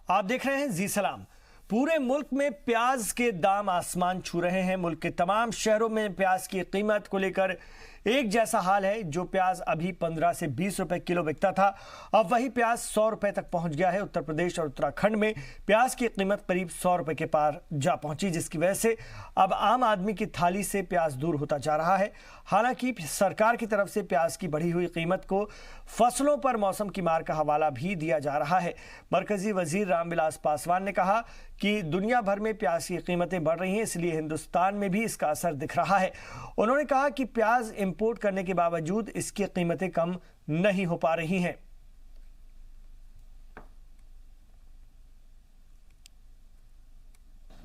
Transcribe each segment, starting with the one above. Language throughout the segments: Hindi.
आप देख रहे हैं जी सलाम। पूरे मुल्क में प्याज के दाम आसमान छू रहे हैं। मुल्क के तमाम शहरों में प्याज की कीमत को लेकर एक जैसा हाल है। जो प्याज अभी 15 से 20 रुपए किलो बिकता था, अब वही प्याज 100 रुपए तक पहुंच गया है। उत्तर प्रदेश और उत्तराखंड में प्याज की कीमत करीब 100 रुपए के पार जा पहुंची, जिसकी वजह से अब आम आदमी की थाली से प्याज दूर होता जा रहा है। हालांकि सरकार की तरफ से प्याज की बढ़ी हुई कीमत को फसलों पर मौसम की मार का हवाला भी दिया जा रहा है। मरकजी वजीर रामविलास पासवान ने कहा कि दुनिया भर में प्याज की कीमतें बढ़ रही हैं, इसलिए हिंदुस्तान में भी इसका असर दिख रहा है। उन्होंने कहा कि प्याज इंपोर्ट करने के बावजूद इसकी कीमतें कम नहीं हो पा रही हैं।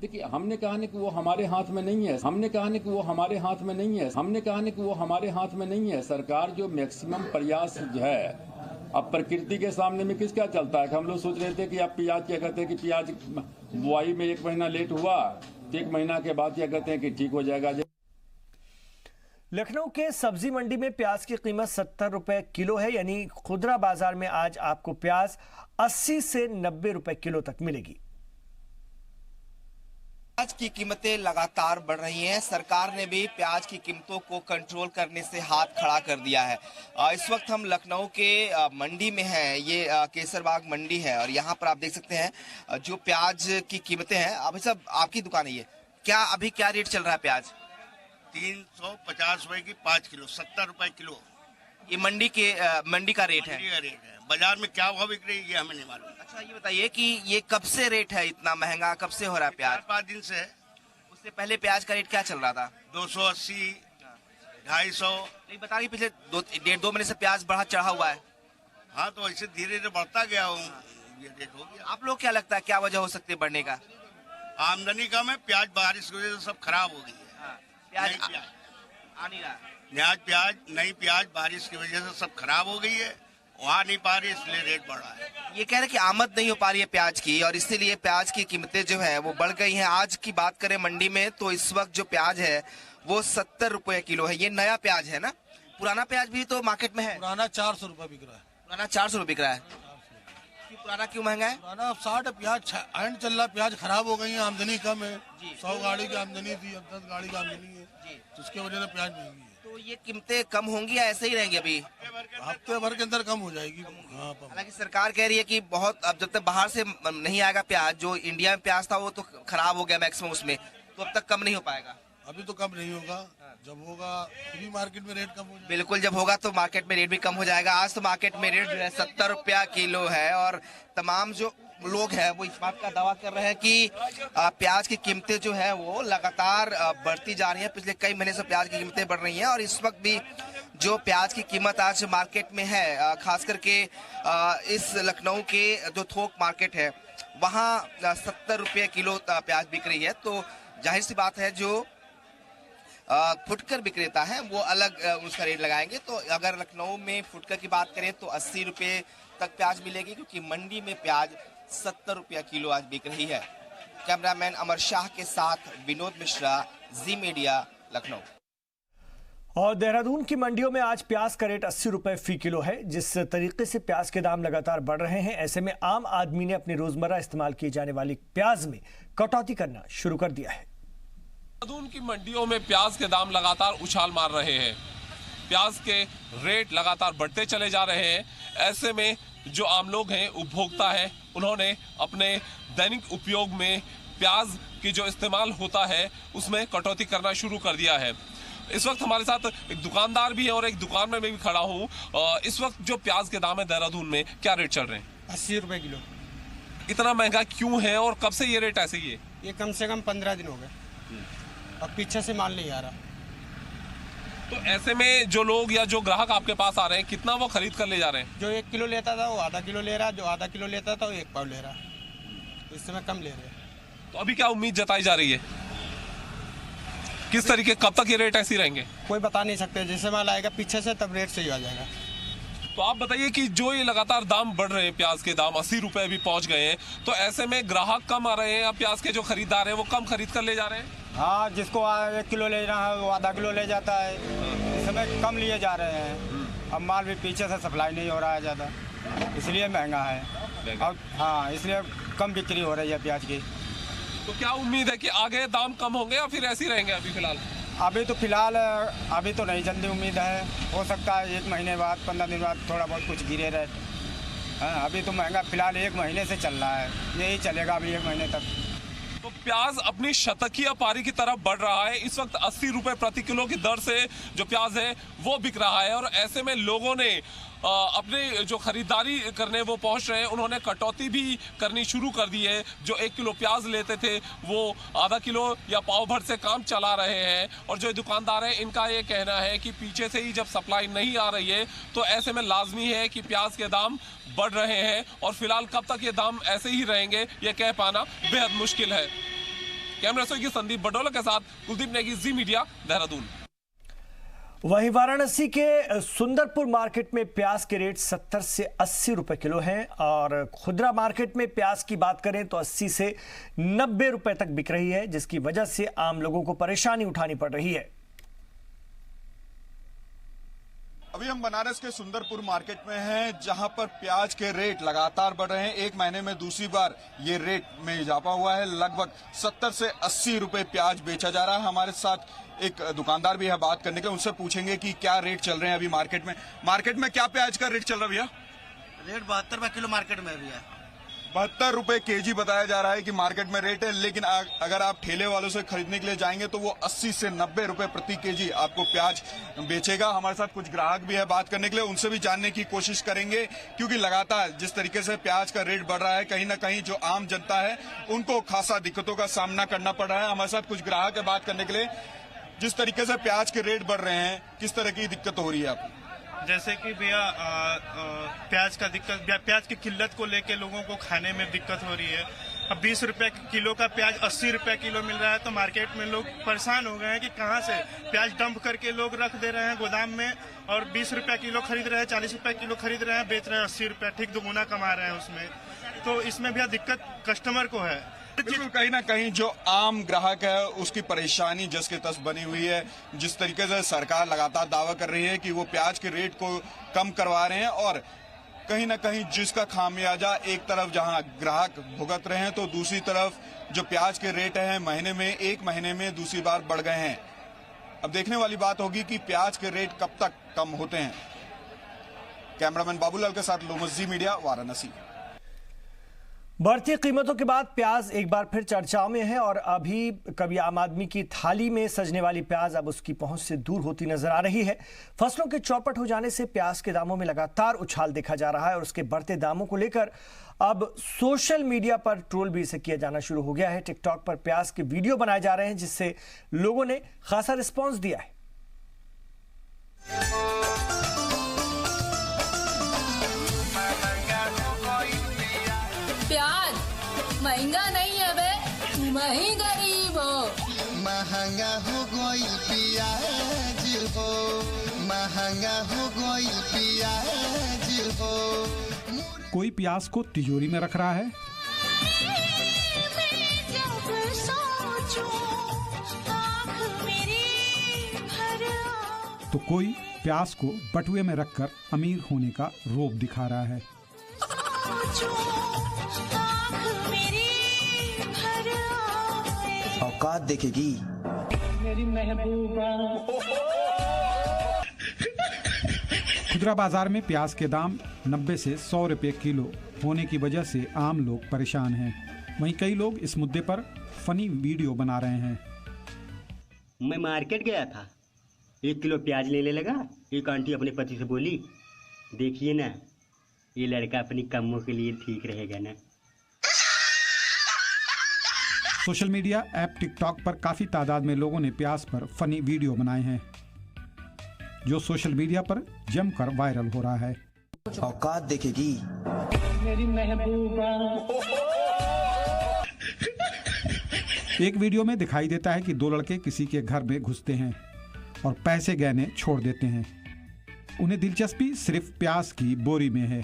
देखिए, हमने कहा नहीं कि वो हमारे हाथ में नहीं है। हमने कहा नहीं कि वो हमारे हाथ में नहीं है। हमने कहा नहीं कि वो हमारे हाथ में नहीं है। सरकार जो मैक्सिमम प्रयास जो है, अब प्रकृति के सामने में किसका चलता है। हम लोग सोच रहे थे कि अब प्याज क्या कहते हैं कि प्याज बुआई में 1 महीना लेट हुआ तो 1 महीना के बाद क्या कहते हैं कि ठीक हो जाएगा। लखनऊ के सब्जी मंडी में प्याज की कीमत 70 रुपए किलो है, यानी खुदरा बाजार में आज आपको प्याज 80 से 90 रुपए किलो तक मिलेगी। प्याज की कीमतें लगातार बढ़ रही हैं। सरकार ने भी प्याज की कीमतों को कंट्रोल करने से हाथ खड़ा कर दिया है। इस वक्त हम लखनऊ के मंडी में हैं। ये केसरबाग मंडी है और यहाँ पर आप देख सकते हैं जो प्याज की कीमतें हैं। अभी सब आपकी दुकान है ये, क्या अभी क्या रेट चल रहा है प्याज? 350 रुपए की 5 किलो, 70 रुपए किलो। ये मंडी का रेट है। मंडी का रेट है। बाजार में क्या भाव बिक रही है ये हमें नहीं मालूम। अच्छा, ये बताइए कि ये कब से रेट है इतना महंगा, कब से हो रहा है प्याज? 4-5 दिन से है। उससे पहले प्याज का रेट क्या चल रहा था? 280, 250। नहीं बता रही, पिछले 1.5-2 महीने से प्याज बढ़ा चढ़ा हुआ है। हाँ, तो ऐसे धीरे धीरे बढ़ता गया ये रेट हो गया। आप लोग क्या लगता है क्या वजह हो सकती है बढ़ने का? आमदनी कम है, प्याज बारिश की वजह से सब खराब हो गई है। प्याज नई आ नहीं रहा। नई प्याज बारिश की वजह से सब खराब हो गई है, वहाँ नहीं पा रही, इसलिए रेट बढ़ा है। ये कह रहे कि आमद नहीं हो पा रही है प्याज की और इसीलिए प्याज की कीमतें जो है वो बढ़ गई हैं। आज की बात करें मंडी में तो इस वक्त जो प्याज है वो 70 रुपए किलो है। ये नया प्याज है ना? पुराना प्याज भी तो मार्केट में है। पुराना 400 रुपए बिक रहा है। पुराना 400 रुपए बिक रहा है। पुराना क्यों महंगा है? पुराना 60 प्याज एंड चल रहा, प्याज खराब हो गई है, आमदनी कम है। 100 गाड़ी की आमदनी थी, अब 10 गाड़ी की आमदनी है, जिसकी वजह से प्याज महंगी है। तो ये कीमतें कम होंगी या ऐसे ही रहेंगी? अभी हफ्ते भर के अंदर कम हो जाएगी। हालांकि सरकार कह रही है कि बहुत, अब जब तक बाहर से नहीं आएगा प्याज, जो इंडिया में प्याज था वो तो खराब हो गया मैक्सिमम उसमें, तो अब तक कम नहीं हो पाएगा। अभी तो कम नहीं होगा, जब होगा फ्री मार्केट में रेट कम हो जाएगा। बिल्कुल, जब होगा तो मार्केट में रेट भी कम हो जाएगा। आज तो मार्केट में रेट जो है 70 रुपया किलो है और तमाम जो लोग हैं वो इस बात का दावा कर रहे हैं कि प्याज की कीमतें जो है वो लगातार बढ़ती जा रही हैं। पिछले कई महीने से प्याज की कीमतें बढ़ रही हैं और इस वक्त भी जो प्याज की कीमत आज मार्केट में है, खास करके इस लखनऊ के जो थोक मार्केट है वहाँ 70 रुपये किलो प्याज बिक रही है। तो जाहिर सी बात है जो फुटकर विक्रेता है वो अलग उसका रेट लगाएंगे। तो अगर लखनऊ में फुटकर की बात करें तो 80 रुपये तक प्याज मिलेगी, क्योंकि मंडी में प्याज 70 रुपया किलो आज बिक रही है। कैमरामैन अमर शाह के साथ विनोद मिश्रा, जी मीडिया, लखनऊ। और देहरादून की मंडियों में आज प्याज का रेट 80 रुपए फी किलो है। जिस तरीके से प्याज के दाम लगातार बढ़ रहे हैं, ऐसे में आम आदमी ने अपनी रोजमर्रा इस्तेमाल की जाने वाली प्याज में कटौती करना शुरू कर दिया है। देहरादून की मंडियों में प्याज के दाम लगातार उछाल मार रहे हैं। प्याज के रेट लगातार बढ़ते चले जा रहे हैं। ऐसे में जो आम लोग हैं, उपभोक्ता हैं, उन्होंने अपने दैनिक उपयोग में प्याज की जो इस्तेमाल होता है उसमें कटौती करना शुरू कर दिया है। इस वक्त हमारे साथ एक दुकानदार भी है और एक दुकान में मैं भी खड़ा हूँ। इस वक्त जो प्याज के दाम है देहरादून में, क्या रेट चल रहे हैं? 80 रुपए किलो। इतना महंगा क्यों है और कब से ये रेट ऐसे ही है? ये कम से कम 15 दिन हो गए, अब पीछे से माल नहीं आ रहा। तो ऐसे में जो लोग या जो ग्राहक आपके पास आ रहे हैं, कितना वो खरीद कर ले जा रहे हैं? जो 1 किलो लेता था वो आधा किलो ले रहा, जो आधा किलो लेता था वो 1 पाव ले रहा, तो इस समय कम ले रहे हैं। तो अभी क्या उम्मीद जताई जा रही है, किस तरीके, कब तक ये रेट ऐसे ही रहेंगे? कोई बता नहीं सकते, जैसे माल आएगा पीछे से तब रेट सही आ जाएगा। तो आप बताइए कि जो ये लगातार दाम बढ़ रहे हैं, प्याज के दाम 80 रुपए भी पहुंच गए हैं, तो ऐसे में ग्राहक कम आ रहे हैं या प्याज के जो खरीदार हैं वो कम खरीद कर ले जा रहे हैं? हाँ, जिसको 1 किलो लेना है वो आधा किलो ले जाता है, इस समय कम लिए जा रहे हैं। अब माल भी पीछे से सप्लाई नहीं हो रहा है ज़्यादा, इसलिए महंगा है। महंगा। अब हाँ, इसलिए कम बिक्री हो रही है प्याज की। तो क्या उम्मीद है कि आगे दाम कम होंगे या फिर ऐसे ही रहेंगे अभी फिलहाल? अभी तो फिलहाल अभी तो नहीं जल्दी उम्मीद है, हो सकता है 1 महीने बाद 15 दिन बाद थोड़ा बहुत कुछ गिरे रहे। हाँ, अभी तो महंगा फिलहाल 1 महीने से चल रहा है, यही चलेगा अभी 1 महीने तक। तो प्याज अपनी शतकीय पारी की तरफ बढ़ रहा है। इस वक्त 80 रुपए प्रति किलो की दर से जो प्याज है वो बिक रहा है और ऐसे में लोगों ने अपने जो खरीदारी करने वो पहुंच रहे हैं, उन्होंने कटौती भी करनी शुरू कर दी है। जो 1 किलो प्याज लेते थे वो आधा किलो या पाव भर से काम चला रहे हैं। और जो दुकानदार हैं इनका ये कहना है कि पीछे से ही जब सप्लाई नहीं आ रही है तो ऐसे में लाजमी है कि प्याज के दाम बढ़ रहे हैं और फिलहाल कब तक ये दाम ऐसे ही रहेंगे ये कह पाना बेहद मुश्किल है। कैमरा की संदीप बडोला के साथ कुलदीप नेगी, जी मीडिया, देहरादून। वहीं वाराणसी के सुंदरपुर मार्केट में प्याज के रेट 70 से 80 रुपए किलो हैं और खुदरा मार्केट में प्याज की बात करें तो 80 से 90 रुपए तक बिक रही है, जिसकी वजह से आम लोगों को परेशानी उठानी पड़ रही है। अभी हम बनारस के सुंदरपुर मार्केट में हैं, जहां पर प्याज के रेट लगातार बढ़ रहे हैं। 1 महीने में दूसरी बार ये रेट में इजाफा हुआ है। लगभग 70 से 80 रुपए प्याज बेचा जा रहा है। हमारे साथ एक दुकानदार भी है, बात करने के, उनसे पूछेंगे कि क्या रेट चल रहे हैं अभी मार्केट में। मार्केट में क्या प्याज का रेट चल रहा है भैया? रेट 72 रुपए किलो मार्केट में भैया। 72 रुपए केजी बताया जा रहा है कि मार्केट में रेट है, लेकिन अगर आप ठेले वालों से खरीदने के लिए जाएंगे तो वो 80 से 90 रुपए प्रति केजी आपको प्याज बेचेगा। हमारे साथ कुछ ग्राहक भी है, बात करने के लिए, उनसे भी जानने की कोशिश करेंगे, क्योंकि लगातार जिस तरीके से प्याज का रेट बढ़ रहा है, कहीं ना कहीं जो आम जनता है उनको खासा दिक्कतों का सामना करना पड़ रहा है। हमारे साथ कुछ ग्राहक है, बात करने के लिए। जिस तरीके से प्याज के रेट बढ़ रहे हैं, किस तरह की दिक्कत हो रही है आपको? जैसे कि भैया प्याज का दिक्कत, प्याज की किल्लत को लेके लोगों को खाने में दिक्कत हो रही है। अब 20 रुपए किलो का प्याज 80 रुपए किलो मिल रहा है, तो मार्केट में लोग परेशान हो गए हैं कि कहां से प्याज डंप करके लोग रख दे रहे हैं गोदाम में और 20 रुपए किलो खरीद रहे हैं, 40 रुपए किलो खरीद रहे हैं, बेच रहे हैं 80 रुपए, ठीक दुगुना कमा रहे हैं उसमें। तो इसमें भैया दिक्कत कस्टमर को है। बिल्कुल, कहीं ना कहीं जो आम ग्राहक है उसकी परेशानी जस के तस बनी हुई है। जिस तरीके से सरकार लगातार दावा कर रही है कि वो प्याज के रेट को कम करवा रहे हैं और कहीं ना कहीं जिसका खामियाजा एक तरफ जहां ग्राहक भुगत रहे हैं, तो दूसरी तरफ जो प्याज के रेट हैं एक महीने में दूसरी बार बढ़ गए हैं। अब देखने वाली बात होगी कि प्याज के रेट कब तक कम होते हैं। कैमरामैन बाबूलाल के साथ लोमस, जी मीडिया, वाराणसी। बढ़ती कीमतों के बाद प्याज एक बार फिर चर्चाओं में है और अभी कभी आम आदमी की थाली में सजने वाली प्याज अब उसकी पहुंच से दूर होती नजर आ रही है। फसलों के चौपट हो जाने से प्याज के दामों में लगातार उछाल देखा जा रहा है और उसके बढ़ते दामों को लेकर अब सोशल मीडिया पर ट्रोल भी इसे किया जाना शुरू हो गया है। टिकटॉक पर प्याज के वीडियो बनाए जा रहे हैं, जिससे लोगों ने खासा रिस्पॉन्स दिया है। प्याज महंगा नहीं है बे, तुम ही गरीब हो। महंगा हो गई प्याज हो, महंगा हो गई प्याज हो। कोई प्याज को तिजोरी में रख रहा है, तो कोई प्याज को बटुए में रखकर अमीर होने का रोब दिखा रहा है। औकात देखेगी मेरी महबूबा। खुदरा बाजार में प्याज के दाम 90 से 100 रुपए किलो होने की वजह से आम लोग परेशान हैं। वहीं कई लोग इस मुद्दे पर फनी वीडियो बना रहे हैं। मैं मार्केट गया था, 1 किलो प्याज लेने लगा। एक आंटी अपने पति से बोली, देखिए ना, ये लड़का अपनी कमों के लिए ठीक रहेगा ना। सोशल मीडिया ऐप टिकटॉक पर काफी तादाद में लोगों ने प्याज पर फनी वीडियो बनाए हैं, जो सोशल मीडिया पर जमकर वायरल हो रहा है। औकात देखेगी मेरी महबूबा। एक वीडियो में दिखाई देता है कि 2 लड़के किसी के घर में घुसते हैं और पैसे गहने छोड़ देते हैं। उन्हें दिलचस्पी सिर्फ प्याज की बोरी में है।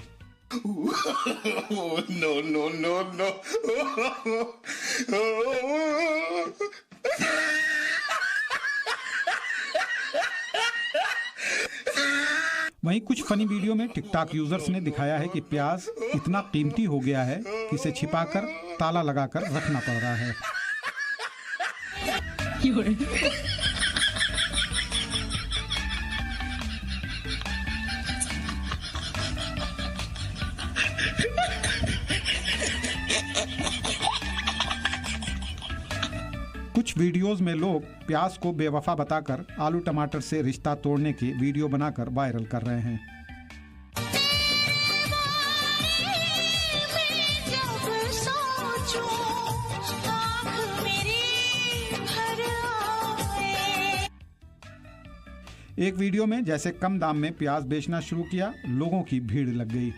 No no no no. वहीं कुछ फनी वीडियो में टिकटॉक यूजर्स ने दिखाया है कि प्याज इतना कीमती हो गया है कि इसे छिपाकर ताला लगाकर रखना पड़ रहा है। कुछ वीडियोस में लोग प्याज को बेवफा बताकर आलू टमाटर से रिश्ता तोड़ने के वीडियो बनाकर वायरल कर रहे हैं। एक वीडियो में जैसे कम दाम में प्याज बेचना शुरू किया, लोगों की भीड़ लग गई।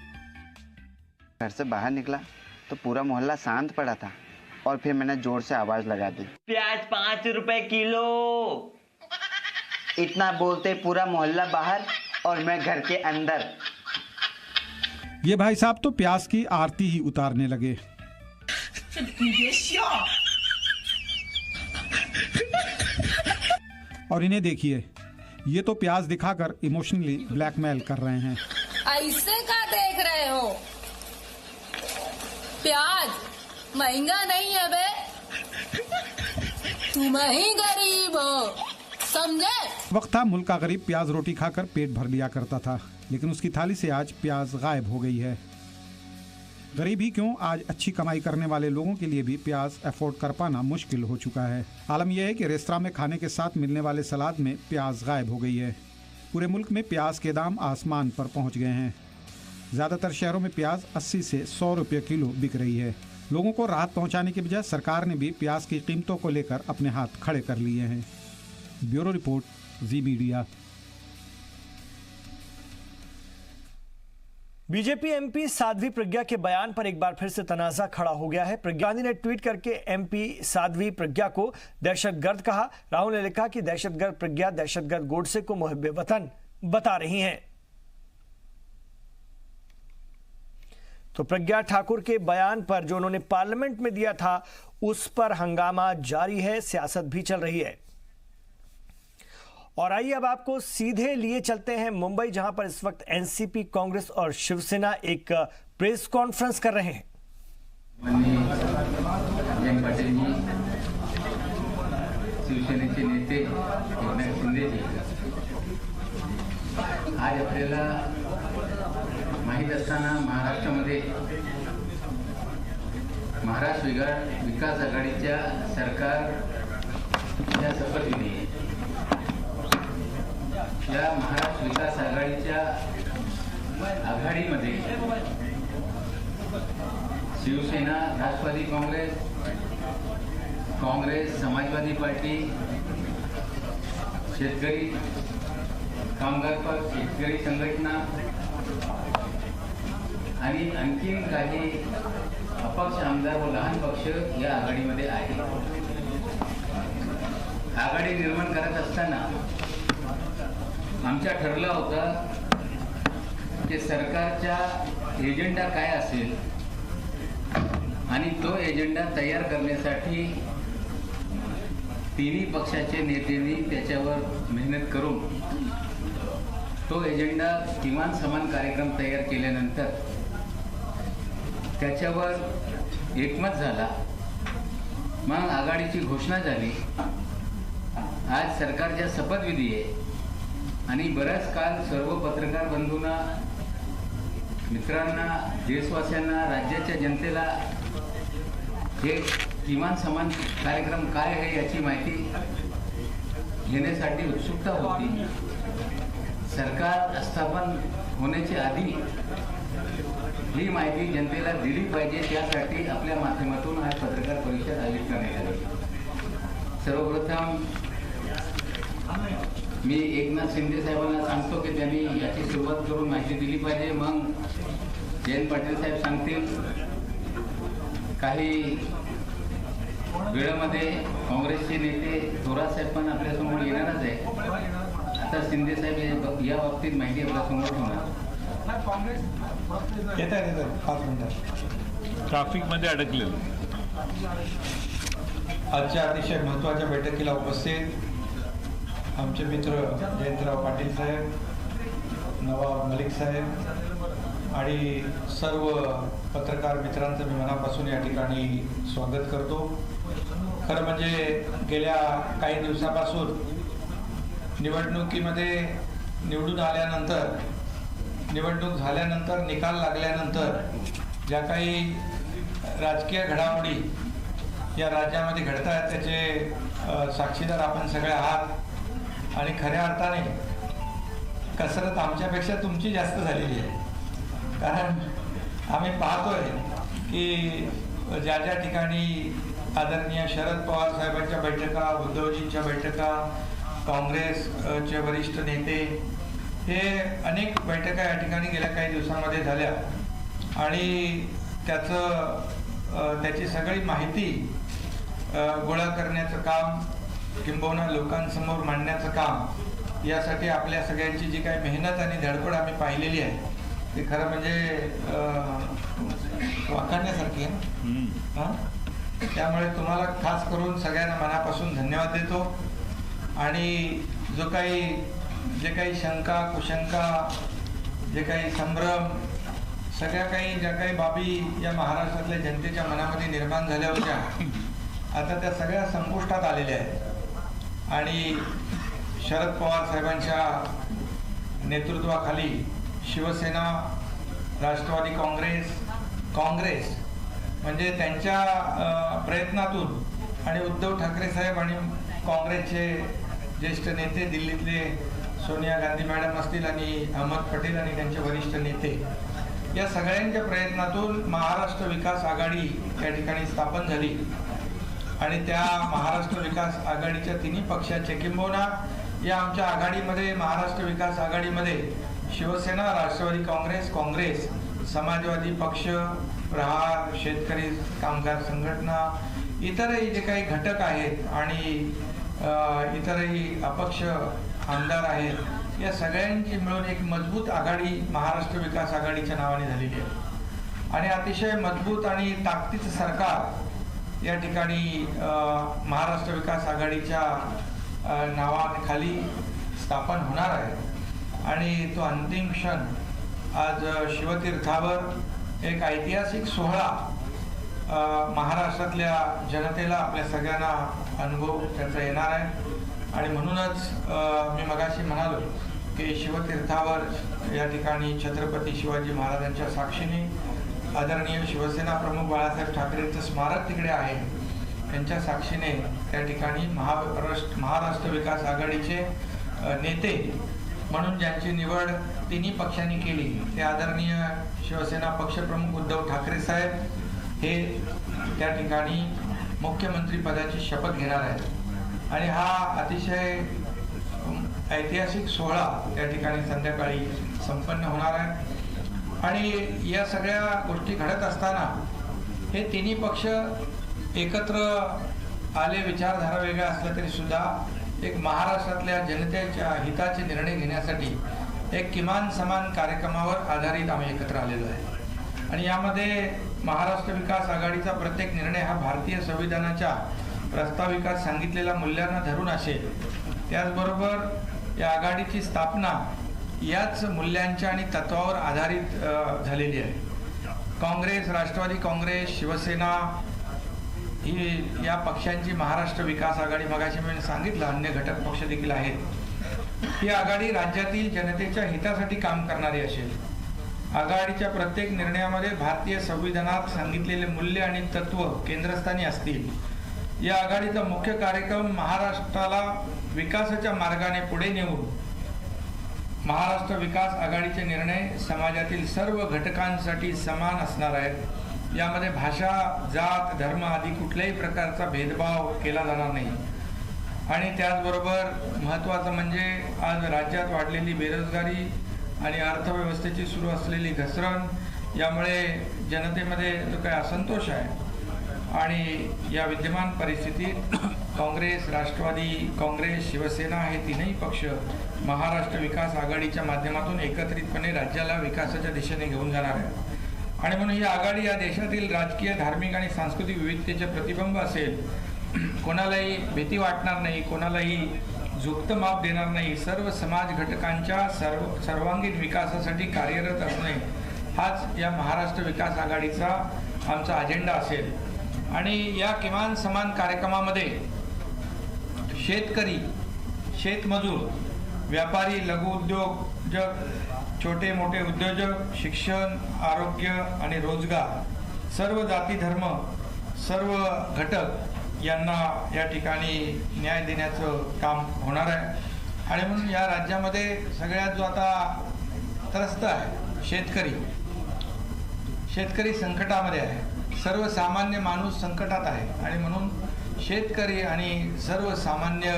घर से बाहर निकला तो पूरा मोहल्ला शांत पड़ा था और फिर मैंने जोर से आवाज लगा दी, प्याज 5 रुपए किलो। इतना बोलते पूरा मोहल्ला बाहर और मैं घर के अंदर। ये भाई साहब तो प्याज की आरती ही उतारने लगे। और इन्हें देखिए, ये तो प्याज दिखाकर इमोशनली ब्लैकमेल कर रहे हैं। ऐसे का देख रहे हो? प्याज महंगा नहीं है बे, तुम ही गरीब हो, समझे? वक्त था मुल्क का गरीब प्याज रोटी खाकर पेट भर लिया करता था, लेकिन उसकी थाली से आज प्याज गायब हो गई है। गरीब ही क्यों, आज अच्छी कमाई करने वाले लोगों के लिए भी प्याज अफोर्ड कर पाना मुश्किल हो चुका है। आलम यह है कि रेस्तरां में खाने के साथ मिलने वाले सलाद में प्याज गायब हो गई है। पूरे मुल्क में प्याज के दाम आसमान पर पहुंच गए हैं। ज़्यादातर शहरों में प्याज 80 से 100 रुपये किलो बिक रही है। लोगों को राहत पहुंचाने के बजाय सरकार ने भी प्याज की कीमतों को लेकर अपने हाथ खड़े कर लिए हैं। ब्यूरो रिपोर्ट, जी media. BJP MP Sadhvi Pragya के बयान पर एक बार फिर से तनाजा खड़ा हो गया है। प्रज्ञा गांधी ने ट्वीट करके एमपी साध्वी प्रज्ञा को दहशतगर्द कहा। राहुल ने लिखा कि दहशतगर्द प्रज्ञा दहशतगर्द गोडसे को मुहिब्बे वतन बता रही हैं। तो प्रज्ञा ठाकुर के बयान पर जो उन्होंने पार्लियामेंट में दिया था, उस पर हंगामा जारी है, सियासत भी चल रही है। और आइए अब आपको सीधे लिए चलते हैं मुंबई, जहां पर इस वक्त एनसीपी, कांग्रेस और शिवसेना एक प्रेस कॉन्फ्रेंस कर रहे हैं। जयंत पाटील जी, शिवसेनेचे नेते एकनाथ शिंदेजी, आज आपल्याला माहीत असताना महाराष्ट्रामध्ये महाराष्ट्र विकास आघाडीच्या सरकारच्या शपथविधी या महाराष्ट्र विकास आघाडीच्या आघाडीमध्ये शिवसेना, राष्ट्रवादी काँग्रेस, समाजवादी पार्टी, शेतकरी कामगार पक्ष, शेतकरी संघटना आणि आणखीन काही अपक्ष आमदार व लहान पक्ष या आघाडीमध्ये आहे। आघाडी निर्माण करत असताना आमच्या ठरला होता की सरकारचा एजेंडा काय असेल आणि तो एजेंडा तयार करण्यासाठी तिन्ही पक्षाचे नेत्यांनी त्याच्यावर मेहनत करून तो एजेंडा किमान समान कार्यक्रम तयार केल्यानंतर त्याच्यावर एकमत झाला। मग आघाडीची घोषणा झाली। आज सरकारच्या शपथविधी आहे आणि बराच काळ सर्व पत्रकार बंधूंना, मित्रांना, देशवासियांना, राज्याच्या जनतेला हे किमान समान कार्यक्रम काय आहे याची माहिती घेण्यासाठी उत्सुकता होती। सरकार स्थापन होण्याच्या आधी ही माहिती जनतेला दिली पाहिजे, त्यासाठी आपल्या माध्यमातून आज पत्रकार परिषद आयोजित करण्यात आली। सर्वप्रथम मी एकनाथ शिंदे साहेबांना सांगतो की त्यांनी याची सुरुवात करून माहिती दिली पाहिजे। मग जयंत पाटील साहेब सांगतील। काही वेळामध्ये काँग्रेसचे नेते थोरात साहेब पण आपल्यासमोर येणारच आहे। आता शिंदे साहेब या बाबतीत माहिती आपल्यासमोर ठेवणार। ट्रॅफिक मध्ये अडकलेलं। आजच्या अतिशय महत्त्वाच्या बैठकीला उपस्थित आमचे मित्र जयंतराव पाटील साहेब, नवाब मलिक साहेब आणि सर्व पत्रकार मित्रांचं मी मनापासून या ठिकाणी स्वागत करतो. खरं म्हणजे गेल्या काही दिवसापासून निवडणुकीमध्ये निवडून आल्यानंतर, निवडणूक झाल्यानंतर, निकाल लागल्यानंतर ज्या काही राजकीय घडामोडी या राज्यामध्ये घडत आहेत त्याचे साक्षीदार आपण सगळे आहात. आणि खऱ्या अर्थाने कसरत आमच्यापेक्षा तुमची जास्त झालेली आहे. कारण आम्ही पाहतोय की ज्या ज्या ठिकाणी आदरणीय शरद पवार साहेबांच्या बैठका, उद्धवजींच्या बैठका, काँग्रेसचे वरिष्ठ नेते, हे अनेक बैठका या ठिकाणी गेल्या काही दिवसांमध्ये झाल्या आणि त्याची सगळी माहिती गोळा करण्याचं काम किंबहुना लोकांसमोर मांडण्याचं काम, यासाठी आपल्या सगळ्यांची जी काही मेहनत आणि धडपड आम्ही पाहिलेली आहे ते खरं म्हणजे वाखाणण्यासारखी आहे. त्यामुळे तुम्हाला खास करून सगळ्यांना मनापासून धन्यवाद देतो. आणि जे काही शंका, कुशंका, जे काही संभ्रम, ज्या काही बाबी या महाराष्ट्रातल्या जनतेच्या मनामध्ये निर्माण झाल्या होत्या, आता त्या सगळ्या संपुष्टात आलेल्या आहेत. आणि शरद पवार साहेबांच्या नेतृत्वाखाली शिवसेना, राष्ट्रवादी काँग्रेस म्हणजे त्यांच्या प्रयत्नातून आणि उद्धव ठाकरे साहेब आणि काँग्रेसचे ज्येष्ठ नेते दिल्लीतले सोनिया गांधी मॅडम असतील आणि अहमद पटेल आणि त्यांचे वरिष्ठ नेते, या सगळ्यांच्या प्रयत्नातून महाराष्ट्र विकास आघाडी या ठिकाणी स्थापन झाली. आणि त्या महाराष्ट्र विकास आघाडीच्या तिन्ही पक्षाचे किंबहुना या आमच्या आघाडीमध्ये, महाराष्ट्र विकास आघाडीमध्ये शिवसेना, राष्ट्रवादी काँग्रेस, समाजवादी पक्ष, प्रहार, शेतकरी कामगार संघटना, इतरही जे काही घटक आहेत आणि इतरही अपक्ष आमदार आहेत, या सगळ्यांची मिळून एक मजबूत आघाडी महाराष्ट्र विकास आघाडीच्या नावाने झालेली आहे. आणि अतिशय मजबूत आणि ताकदीचं सरकार या ठिकाणी महाराष्ट्र विकास आघाडीच्या नावाखाली स्थापन होणार आहे. आणि तो अंतिम क्षण आज शिवतीर्थावर एक ऐतिहासिक सोहळा महाराष्ट्रातल्या जनतेला, आपल्या सगळ्यांना अनुभव त्याचा येणार आहे. आणि म्हणूनच मी मगाशी म्हणालो की शिवतीर्थावर या ठिकाणी छत्रपती शिवाजी महाराजांच्या साक्षीने आदरणीय शिवसेना प्रमुख बाळासाहेब ठाकरेंचं स्मारक तिकडे आहे, त्यांच्या साक्षीने त्या ठिकाणी महाराष्ट्र विकास आघाडीचे नेते म्हणून ज्यांची निवड तिन्ही पक्षांनी केली, ते आदरणीय शिवसेना पक्षप्रमुख उद्धव ठाकरे साहेब हे त्या ठिकाणी मुख्यमंत्री पदाची शपथ घेणार आहेत. आणि हा अतिशय ऐतिहासिक सोहळा त्या ठिकाणी संध्याकाळी संपन्न होणार आहे. आणि या सगळ्या गोष्टी घडत असताना हे तिन्ही पक्ष एकत्र आले, विचारधारा वेगळ्या असल्या तरी सुद्धा एक महाराष्ट्रातल्या जनतेच्या हिताचे निर्णय घेण्यासाठी एक किमान समान कार्यक्रमावर आधारित आम्ही एकत्र आलेलो आहे. आणि यामध्ये महाराष्ट्र विकास आघाडीचा प्रत्येक निर्णय हा भारतीय संविधानाच्या प्रस्ताविकात सांगितलेल्या मूल्यांना धरून असेल. त्याचबरोबर या आघाडीची स्थापना याच मूल्यांच्या आणि तत्वावर आधारित झालेली आहे. काँग्रेस, राष्ट्रवादी काँग्रेस, शिवसेना ही या पक्षांची महाराष्ट्र विकास आघाडी, मगाशी मी सांगितलं अन्य घटक पक्ष देखील आहेत, ही आघाडी राज्यातील जनतेच्या हितासाठी काम करणारी असेल. आघाडीच्या प्रत्येक निर्णयामध्ये भारतीय संविधानात सांगितलेले मूल्य आणि तत्व केंद्रस्थानी असतील. या आघाडीचा मुख्य कार्यक्रम महाराष्ट्राला विकासाच्या मार्गाने पुढे नेऊन महाराष्ट्र विकास आघाडीचे निर्णय समाजातील सर्व घटकांसाठी समान असणार आहेत. यामध्ये भाषा, जात, धर्म आदी कुठल्याही प्रकारचा भेदभाव केला जाणार नाही. आणि त्याचबरोबर महत्त्वाचं म्हणजे आज राज्यात वाढलेली बेरोजगारी आणि अर्थव्यवस्थेची सुरू असलेली घसरण, यामुळे जनतेमध्ये जो काही असंतोष आहे आणि या विद्यमान परिस्थितीत काँग्रेस, राष्ट्रवादी काँग्रेस, शिवसेना हे तीनही पक्ष महाराष्ट्र विकास आघाडीच्या माध्यमातून एकत्रितपणे राज्याला विकासाच्या दिशेने घेऊन जाणार आहे. आणि म्हणून ही आघाडी या देशातील राजकीय, धार्मिक आणि सांस्कृतिक विविधतेचे प्रतिबिंब असेल. कोणालाही भीती वाटणार नाही, कोणालाही झुकतं माप देणार नाही. सर्व समाज घटकांच्या सर्वांगीण विकासासाठी कार्यरत असणे हाच या महाराष्ट्र विकास आघाडीचा आमचा अजेंडा असेल. आणि या किमान समान कार्यक्रमामध्ये शेतकरी, शेतमजूर, व्यापारी, लघुउद्योजक, छोटे मोठे उद्योजक, शिक्षण, आरोग्य आणि रोजगार, सर्व जाती धर्म, सर्व घटक यांना या ठिकाणी न्याय देण्याचं काम होणार आहे. आणि म्हणून या राज्यामध्ये सगळ्यात जो आता त्रस्त आहे शेतकरी संकटामध्ये आहे. सर्वसामान्य माणूस संकटात आहे. आणि म्हणून शेतकरी आणि सर्वसामान्य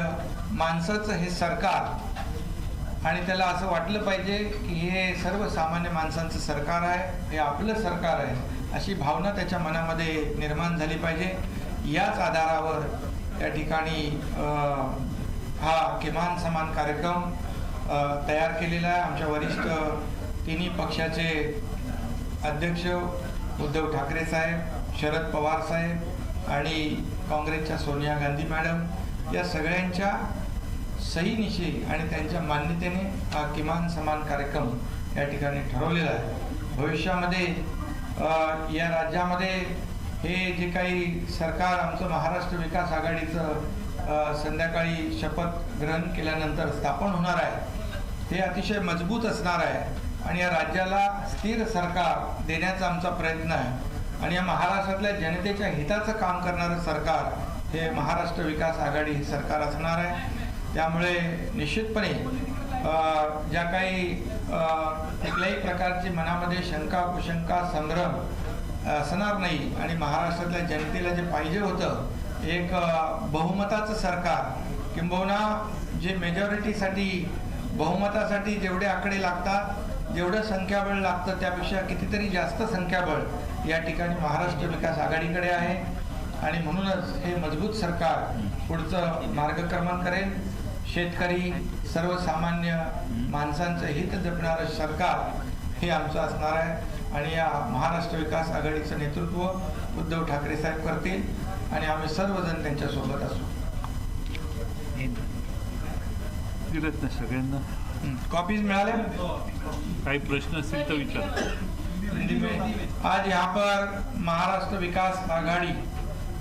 माणसाचं हे सरकार, आणि त्याला असं वाटलं पाहिजे की हे सर्वसामान्य माणसांचं सरकार आहे, हे आपलं सरकार आहे, अशी भावना त्याच्या मनामध्ये निर्माण झाली पाहिजे. याच आधारावर या ठिकाणी हा किमान समान कार्यक्रम तयार केलेला आहे. आमच्या वरिष्ठ तिन्ही पक्षाचे अध्यक्ष उद्धव ठाकरे साहेब, शरद पवार साहेब आणि काँग्रेसच्या सोनिया गांधी मॅडम या सगळ्यांच्या सहीनिशी आणि त्यांच्या मान्यतेने हा किमान समान कार्यक्रम या ठिकाणी ठरवलेला आहे. भविष्यामध्ये या राज्यामध्ये हे जे काही सरकार आमचं महाराष्ट्र विकास आघाडीचं संध्याकाळी शपथ ग्रहण केल्यानंतर स्थापन होणार आहे, ते अतिशय मजबूत असणार आहे. आणि या राज्याला स्थिर सरकार देण्याचा आमचा प्रयत्न आहे. आणि या महाराष्ट्रातल्या जनतेच्या हिताचं काम करणारं सरकार हे महाराष्ट्र विकास आघाडी हे सरकार असणार आहे. त्यामुळे निश्चितपणे ज्या काही कुठल्याही प्रकारची मनामध्ये शंका कुशंका संभ्रम असणार नाही. आणि महाराष्ट्रातल्या जनतेला जे पाहिजे होतं एक बहुमताचं सरकार, किंबहुना जे मेजॉरिटीसाठी बहुमतासाठी जेवढे आकडे लागतात, जेवढं संख्याबळ लागतं त्यापेक्षा कितीतरी जास्त संख्याबळ या ठिकाणी महाराष्ट्र विकास आघाडीकडे आहे. आणि म्हणूनच हे मजबूत सरकार पुढचं मार्गक्रमण करेल. शेतकरी, सर्वसामान्य माणसांचं हित जपणारं सरकार हे आमचं असणार आहे. आणि या महाराष्ट्र विकास आघाडीचं नेतृत्व उद्धव ठाकरे साहेब करतील आणि आम्ही सर्वजण त्यांच्यासोबत असू. सगळ्यांना कॉपीज मिळाल्या? काही प्रश्न असतील तर विचार. आज यहाँ पर महाराष्ट्र विकास आघाड़ी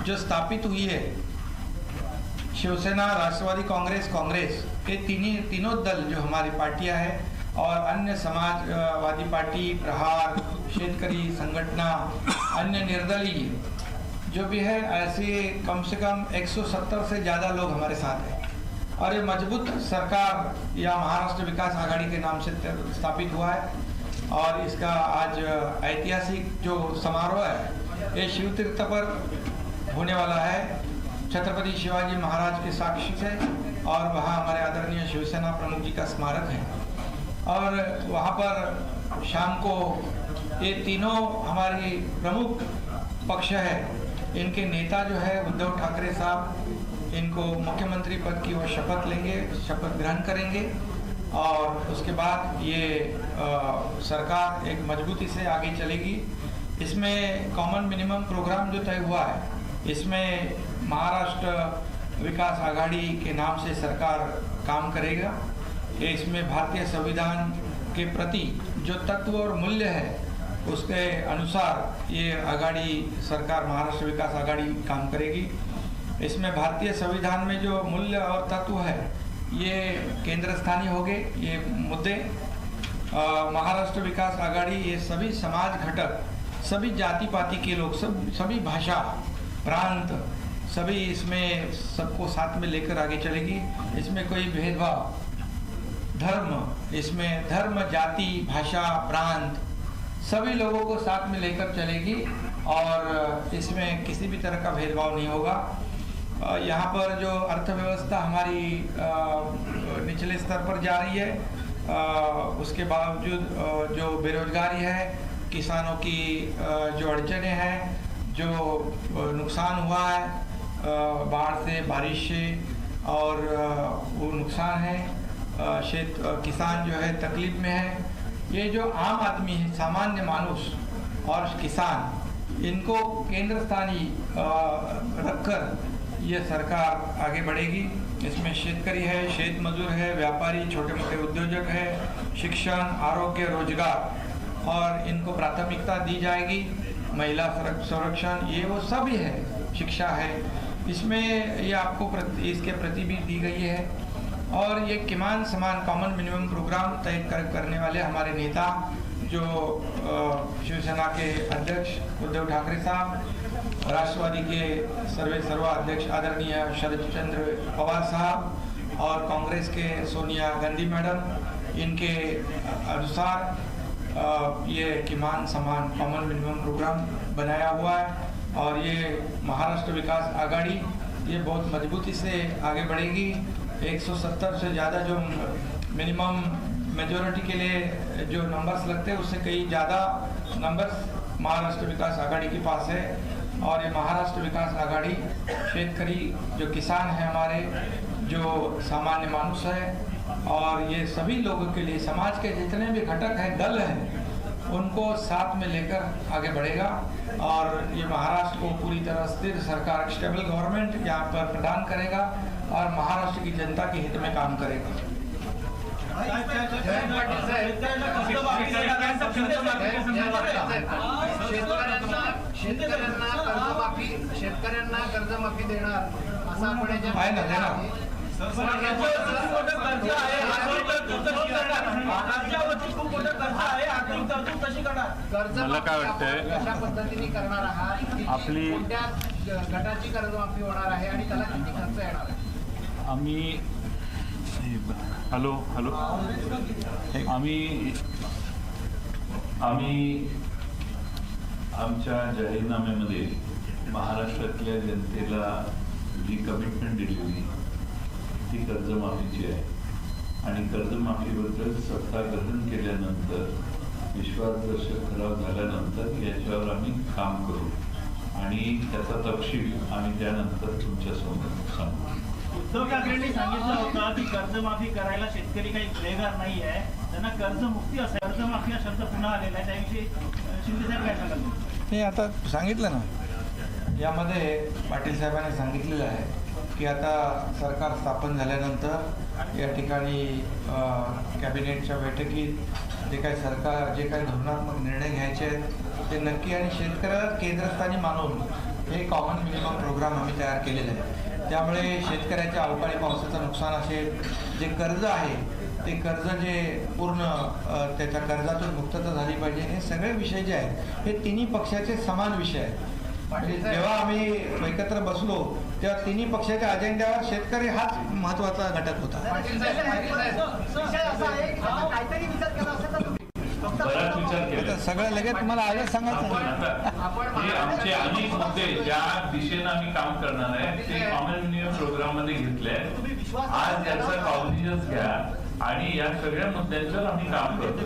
जो स्थापित हुई है, शिवसेना, राष्ट्रवादी कांग्रेस के तीनों दल जो हमारी पार्टियां हैं और अन्य समाजवादी पार्टी, प्रहार, शेतकरी संगठना, अन्य निर्दलीय जो भी है, ऐसे कम से कम 170 से ज़्यादा लोग हमारे साथ हैं. और ये मजबूत सरकार या महाराष्ट्र विकास आघाड़ी के नाम से स्थापित हुआ है. और इसका आज ऐतिहासिक जो समारोह है ये शिव तीर्थ पर होने वाला है, छत्रपति शिवाजी महाराज के साक्षी से. और वहाँ हमारे आदरणीय शिवसेना प्रमुख जी का स्मारक है. और वहाँ पर शाम को ये तीनों हमारी प्रमुख पक्ष है, इनके नेता जो है उद्धव ठाकरे साहब, इनको मुख्यमंत्री पद की वो शपथ लेंगे, शपथ ग्रहण करेंगे. और उसके बाद ये सरकार एक मजबूती से आगे चलेगी. इसमें कॉमन मिनिमम प्रोग्राम जो तय हुआ है, इसमें महाराष्ट्र विकास आघाड़ी के नाम से सरकार काम करेगा. इसमें भारतीय संविधान के प्रति जो तत्व और मूल्य है उसके अनुसार ये आघाड़ी सरकार महाराष्ट्र विकास आघाड़ी काम करेगी. इसमें भारतीय संविधान में जो मूल्य और तत्व है ये केंद्र स्थानीय होंगे. ये मुद्दे महाराष्ट्र विकास आघाड़ी ये सभी समाज घटक, सभी जाति पाति के लोग, सभी भाषा, प्रांत, सभी इसमें सबको साथ में लेकर आगे चलेगी. इसमें कोई भेदभाव, इसमें धर्म, जाति, भाषा, प्रांत सभी लोगों को साथ में लेकर चलेगी. और इसमें किसी भी तरह का भेदभाव नहीं होगा. यहाँ पर जो अर्थव्यवस्था हमारी निचले स्तर पर जा रही है, उसके बावजूद जो बेरोजगारी है, किसानों की जो अड़चने हैं, जो नुकसान हुआ है बाढ़ से, बारिश से, और वो नुकसान है, किसान जो है तकलीफ में है. ये जो आम आदमी है, सामान्य मानुष और किसान, इनको केंद्र स्थानीय रखकर ये सरकार आगे बढ़ेगी. इसमें शेतकरी है, शेत मजदूर है, व्यापारी, छोटे मोटे उद्योजक है, शिक्षण, आरोग्य, रोजगार और इनको प्राथमिकता दी जाएगी। महिला संरक्षण ये वो सभी है, शिक्षा है, इसमें ये आपको इसके प्रति भी दी गई है। और ये किमान समान कॉमन मिनिमम प्रोग्राम तय करने वाले हमारे नेता जो शिवसेना के अध्यक्ष उद्धव ठाकरे साहब, राष्ट्रवादी के सर्वा अध्यक्ष आदरणीय शरद चंद्र पवार साहब और कांग्रेस के सोनिया गांधी मैडम, इनके अनुसार ये किमान समान कॉमन मिनिमम प्रोग्राम बनाया हुआ है। और ये महाराष्ट्र विकास आघाड़ी ये बहुत मजबूती से आगे बढ़ेगी। 170 से ज़्यादा जो मिनिमम मेजोरिटी के लिए जो नंबर्स लगते हैं उससे कई ज़्यादा नंबर्स महाराष्ट्र विकास आघाड़ी के पास है। और ये महाराष्ट्र विकास आघाड़ी शेतकरी जो किसान है हमारे, जो सामान्य मानुष है और ये सभी लोगों के लिए समाज के जितने भी घटक हैं, दल हैं, उनको साथ में लेकर आगे बढ़ेगा। और ये महाराष्ट्र को पूरी तरह स्थिर सरकार, स्टेबल गवर्नमेंट यहाँ पर प्रदान करेगा और महाराष्ट्र की जनता के हित में काम करेगा। शेतकऱ्यांना कर्जमाफी देणार असं आपण आहे ना, देणार। मला काय वाटतंय, कशा पद्धतीने करणार आहात, आपली कोणत्या गटाची कर्जमाफी होणार आहे आणि त्याला किती खर्च येणार आहे? आम्ही हॅलो आम्ही आमच्या जाहीरनाम्यामध्ये महाराष्ट्रातल्या जनतेला जी कमिटमेंट दिलेली ती कर्जमाफीची आहे आणि कर्जमाफीबद्दल सत्ता ग्रहण केल्यानंतर, विश्वासदर्शक ठराव झाल्यानंतर याच्यावर आम्ही काम करू आणि त्याचा तपशील आम्ही त्यानंतर तुमच्यासमोर सांगू। उद्धव ठाकरेंनी सांगितलं होतं की कर्जमाफी करायला शेतकरी काही गुन्हेगार नाही आहे, त्यांना कर्जमुक्ती असेल। कर्जमाफी हा शब्द पुन्हा आलेला आहे, त्याविषयी शिंदे साहेब काय सांगाल? नाही, आता सांगितलं ना, यामध्ये पाटील साहेबांनी सांगितलेलं आहे की आता सरकार स्थापन झाल्यानंतर या ठिकाणी कॅबिनेटच्या बैठकीत जे काही सरकार जे काही धोरणात्मक निर्णय घ्यायचे आहेत ते नक्की आणि शेतकऱ्याला केंद्रस्थानी मानून हे कॉमन मिनिमम प्रोग्राम आम्ही तयार केलेले आहे। त्यामुळे शेतकऱ्याच्या अवकाळी पावसाचं नुकसान असेल, जे कर्ज आहे ते कर्ज जे पूर्ण त्याच्या कर्जातून मुक्तता झाली पाहिजे, हे सगळे विषय जे आहेत हे तिन्ही पक्षाचे समान विषय आहेत। जेव्हा आम्ही एकत्र बसलो तेव्हा तिन्ही पक्षाच्या अजेंड्यावर शेतकरी हाच महत्वाचा घटक होता। बराच विचार केला, सगळं लगेच तुम्हाला आजच सांगायचं। हे आमचे अनेक मुद्दे ज्या दिशेनं आम्ही काम करणार आहे ते कॉमन मिनिमम प्रोग्राम मध्ये घेतले। आज याचा कॉग्निजन्स घ्या आणि या सगळ्या मुद्द्यांवर आम्ही काम करतो।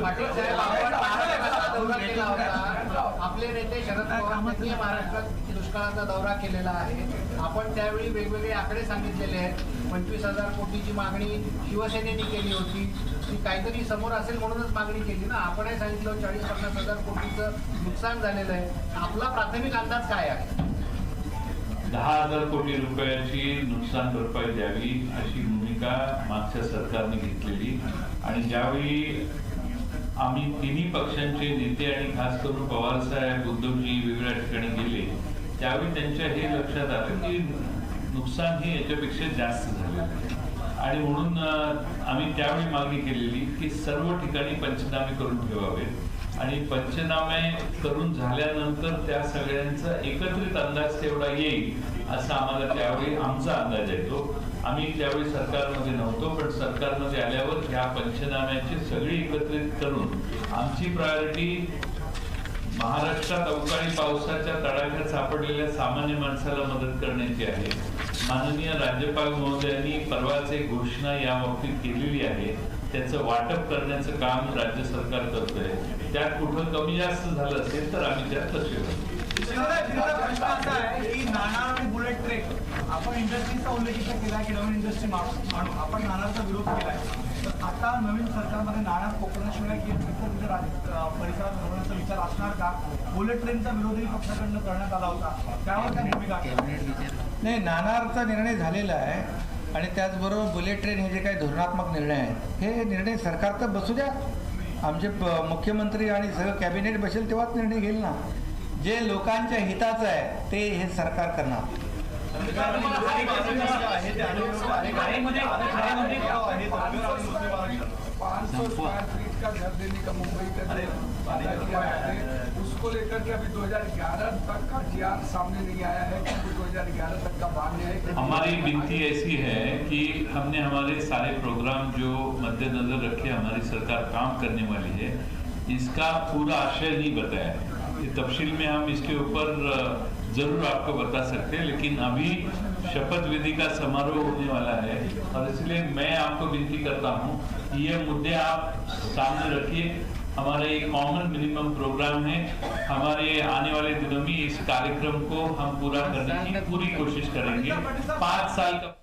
आपले नेते शरद पवारांनी महाराष्ट्रात दुष्काळाचा दौरा केलेला आहे, आपण त्यावेळी वेगवेगळे आकडे सांगितलेले आहेत। 25,000 कोटीची मागणी शिवसेनेने केली होती, ती काहीतरी समोर असेल म्हणूनच मागणी केली ना। आपणही सांगितलं 40-50 हजार कोटीचं नुकसान झालेलं आहे, आपला प्राथमिक अंदाज काय आहे? 10,000 कोटी रुपयाची नुकसान भरपाई द्यावी अशी भूमिका मागच्या सरकारने घेतलेली आणि ज्यावेळी आम्ही तिन्ही पक्षांचे नेते आणि खास करून पवार साहेब, उद्धवजी वेगवेगळ्या ठिकाणी गेले त्यावेळी त्यांच्या हे लक्षात आलं की नुकसान हे याच्यापेक्षा जास्त झालेलं आहे आणि म्हणून आम्ही त्यावेळी मागणी केलेली की सर्व ठिकाणी पंचनामे करून ठेवावे आणि पंचनामे करून झाल्यानंतर त्या सगळ्यांचा एकत्रित अंदाज तेवढा येईल असा आम्हाला त्यावेळी आमचा अंदाज येतो। आम्ही त्यावेळी सरकारमध्ये नव्हतो, पण सरकारमध्ये आल्यावर ह्या पंचनाम्याची सगळी एकत्रित करून आमची प्रायोरिटी महाराष्ट्रात अवकाळी पावसाच्या तडाख्यात सापडलेल्या सामान्य माणसाला मदत करण्याची आहे। माननीय राज्यपाल महोदयांनी परवाच एक घोषणा या बाबतीत केलेली आहे, त्याचं वाटप करण्याचं काम राज्य सरकार करतंय। त्यात कुठं कमी जास्त झालं असेल तर आम्ही त्यात लक्ष घालू। नाणार आणि बुलेट ट्रेन आपण इंडस्ट्रीचा उल्लेख केला की नवीन इंडस्ट्री मानू, आपण नाणारचा विरोध केलाय, तर आता नवीन सरकारमध्ये नाणार कोकणाशिवाय परिसरात बनवण्याचा विचार असणार का? बुलेट ट्रेनचा विरोधही पक्षाकडनं करण्यात आला होता, त्यावर काय भूमिका? नाही, नाणारचा निर्णय झालेला आहे आणि त्याचबरोबर बुलेट ट्रेन हे जे काही धोरणात्मक निर्णय आहेत हे निर्णय सरकार तर बसू द्या, आमचे मुख्यमंत्री आणि सगळं कॅबिनेट बसेल तेव्हाच निर्णय घेईल ना. जे लोकांच्या हिताचं आहे ते हे सरकार करणार. का घर देने का मुंबई का उसको लेकर के अभी 2011 तक का GR सामने नहीं आया है, क्योंकि 2011 तक का मान्य है. हमारी विनती ऐसी है कि हमने हमारे सारे प्रोग्राम जो मद्देनजर रखे हमारी सरकार काम करने वाली है, इसका पूरा आशय नहीं बताया है. तफसील में हम इसके ऊपर जरूर आपको बता सकते हैं, लेकिन अभी शपथ विधि का समारोह होने वाला है और इसलिए मैं आपको विनती करता हूं कि ये मुद्दे आप सामने रखिए. हमारा एक कॉमन मिनिमम प्रोग्राम है, हमारे आने वाले दिनों में इस कार्यक्रम को हम पूरा करने की पूरी कोशिश करेंगे. 5 साल का